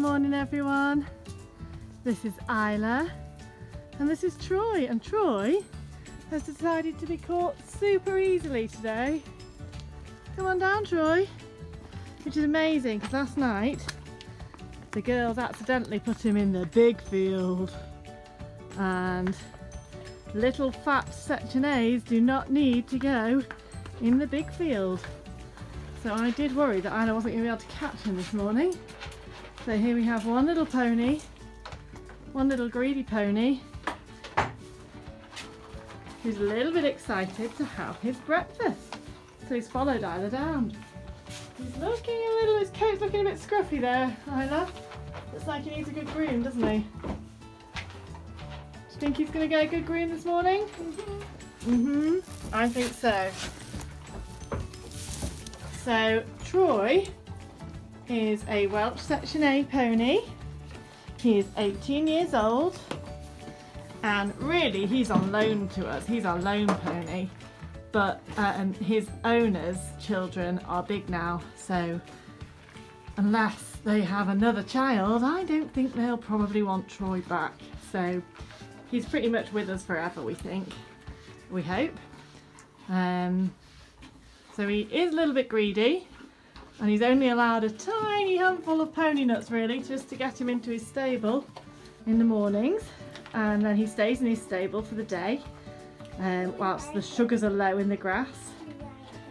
morning everyone. This is Isla and this is Troy, and Troy has decided to be caught super easily today. Come on down, Troy. Which is amazing because last night the girls accidentally put him in the big field, and little fat Section A's do not need to go in the big field. So I did worry that Isla wasn't going to be able to catch him this morning. So here we have one little pony, one little greedy pony, who's a little bit excited to have his breakfast. So he's followed Isla down. He's looking a little, his coat's looking a bit scruffy there, Isla. Looks like he needs a good groom, doesn't he? Do you think he's going to get a good groom this morning? I think so. So Troy is a Welsh Section A pony. He is 18 years old and really he's on loan to us. He's our loan pony, but his owner's children are big now, so unless they have another child, I don't think they'll probably want Troy back. So he's pretty much with us forever, we think. We hope. So he is a little bit greedy, and he's only allowed a tiny handful of pony nuts really, just to get him into his stable in the mornings, and then he stays in his stable for the day whilst the sugars are low in the grass.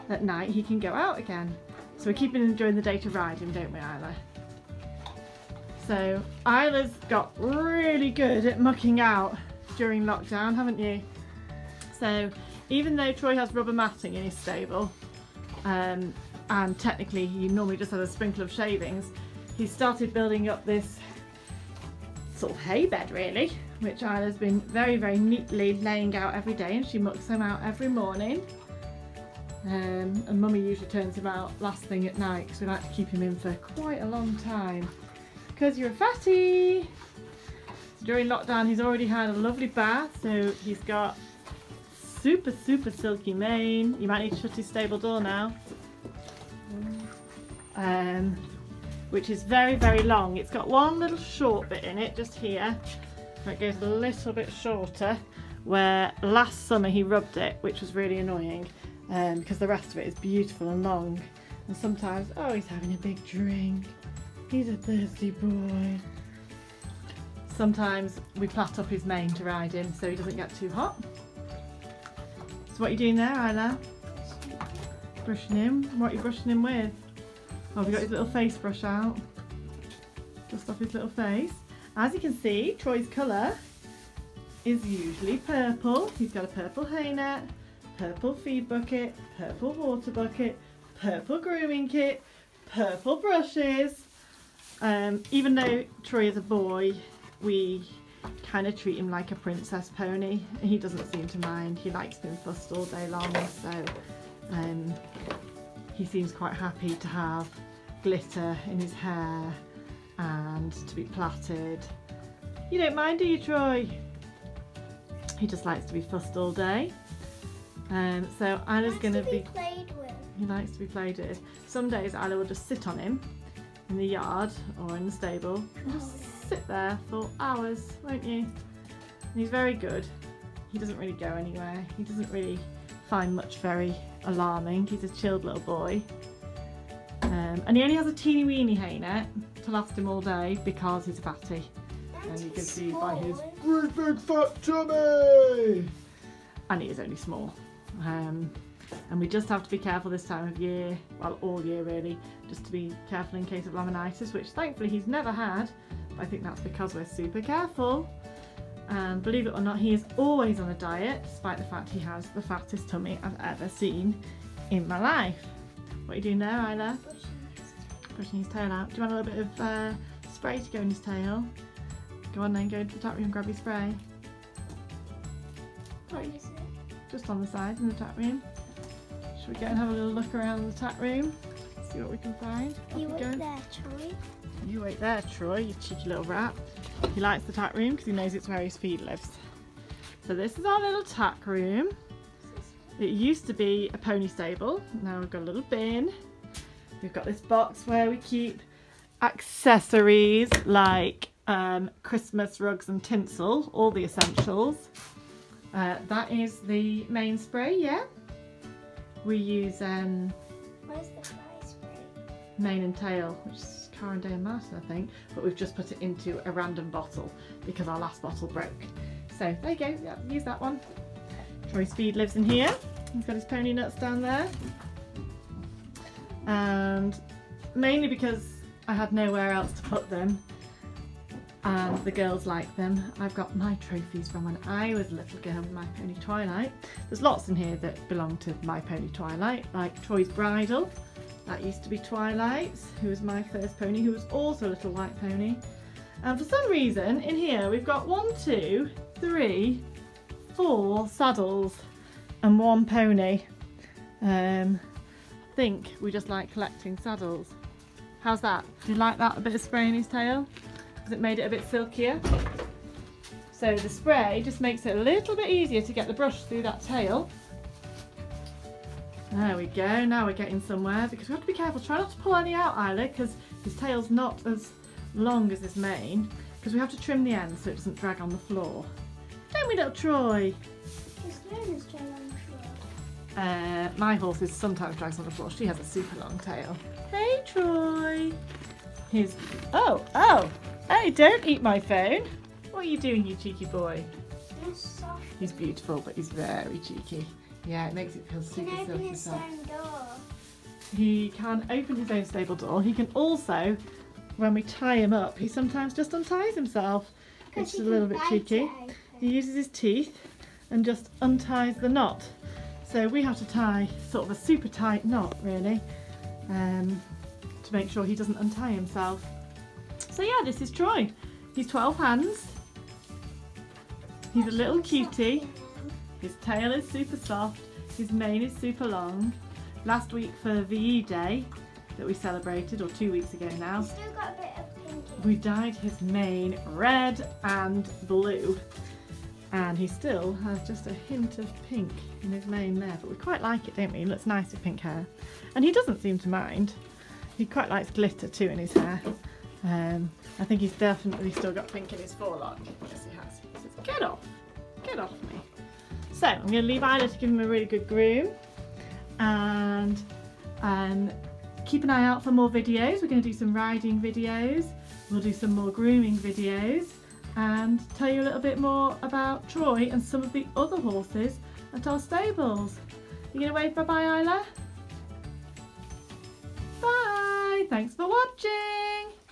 At night he can go out again. So we're keeping him during the day to ride him, don't we, Isla? So Isla's got really good at mucking out during lockdown, haven't you? So even though Troy has rubber matting in his stable, and technically he normally just has a sprinkle of shavings, he started building up this sort of hay bed really, which Isla's been very, very neatly laying out every day, and she mucks them out every morning. And Mummy usually turns him out last thing at night because we like to keep him in for quite a long time. Because you're a fatty! So during lockdown he's already had a lovely bath, so he's got super silky mane. You might need to shut his stable door now. Which is very, very long. It's got one little short bit in it just here, where it goes a little bit shorter, where last summer he rubbed it, which was really annoying, because the rest of it is beautiful and long. And sometimes, oh, he's having a big drink. He's a thirsty boy. Sometimes we plait up his mane to ride him so he doesn't get too hot. So what are you doing there, Isla? Brushing him? What are you brushing him with? Oh, have you got his little face brush out? Just off his little face. As you can see, Troy's colour is usually purple. He's got a purple hay net, purple feed bucket, purple water bucket, purple grooming kit, purple brushes. Even though Troy is a boy, we kind of treat him like a princess pony. He doesn't seem to mind. He likes being fussed all day long, so he seems quite happy to have glitter in his hair and to be plaited. You don't mind, do you, Troy? He just likes to be fussed all day. So Isla's going to be played with. He likes to be played with. Some days Isla will just sit on him in the yard or in the stable and just sit there for hours, won't you? And he's very good. He doesn't really go anywhere. He doesn't really find much very alarming. He's a chilled little boy. And he only has a teeny weeny hay net to last him all day because he's a fatty. And you can see by his great big fat tummy! And he is only small. And we just have to be careful this time of year, well, all year really, just to be careful in case of laminitis, which thankfully he's never had, but I think that's because we're super careful. And believe it or not, he is always on a diet, despite the fact he has the fattest tummy I've ever seen in my life. What are you doing there, Isla? Brushing his tail out. Do you want a little bit of spray to go in his tail? Go on then, go into the tap room and grab your spray. What is it? Just on the side in the tap room. Should we go and have a little look around the tap room? See what we can find. You wait there, Troy. You wait there, Troy, you cheeky little rat. He likes the tack room because he knows it's where his feed lives. So this is our little tack room. It used to be a pony stable. Now we've got a little bin. We've got this box where we keep accessories like Christmas rugs and tinsel, all the essentials. That is the main spray, yeah. We use Where's the fly spray? mane and tail, which is Caran and Martin, I think, but we've just put it into a random bottle because our last bottle broke. So there you go, yeah, use that one. Troy Speed lives in here. He's got his pony nuts down there. And mainly because I had nowhere else to put them and the girls like them, I've got my trophies from when I was a little girl with My Pony Twilight. There's lots in here that belong to My Pony Twilight, like Troy's bridle. That used to be Twilight's, who was my first pony, who was also a little white pony. And for some reason, in here we've got 1, 2, 3, 4 saddles and 1 pony. I think we just like collecting saddles. How's that? Do you like that, a bit of spray in his tail? Has it made it a bit silkier? So the spray just makes it a little bit easier to get the brush through that tail. There we go, now we're getting somewhere, because we have to be careful. Try not to pull any out, Isla, because his tail's not as long as his mane, because we have to trim the end so it doesn't drag on the floor. Don't we, little Troy? His nose is dragging on the floor. My horse is sometimes drags on the floor. She has a super long tail. Hey, Troy. He's... Oh, hey, don't eat my phone. What are you doing, you cheeky boy? He's soft. He's beautiful, but he's very cheeky. Yeah, it makes it feel super He can open silky his soft. own door. He can open his own stable door. He can also, when we tie him up, he sometimes just unties himself, which is a little bit cheeky. He uses his teeth and just unties the knot. So we have to tie sort of a super tight knot, really, to make sure he doesn't untie himself. So yeah, this is Troy. He's 12 hands. He's a little cutie. His tail is super soft. His mane is super long. Last week for VE Day that we celebrated, or 2 weeks ago now, He's still got a bit of pink in it. we dyed his mane red and blue. And he still has just a hint of pink in his mane there, but we quite like it, don't we? He looks nice with pink hair. And he doesn't seem to mind. He quite likes glitter too in his hair. I think he's definitely still got pink in his forelock. Yes, he has. He says, get off me. So I'm going to leave Isla to give him a really good groom, and keep an eye out for more videos. We're going to do some riding videos, we'll do some more grooming videos, and tell you a little bit more about Troy and some of the other horses at our stables. You going to wave bye-bye, Isla? Bye! Thanks for watching!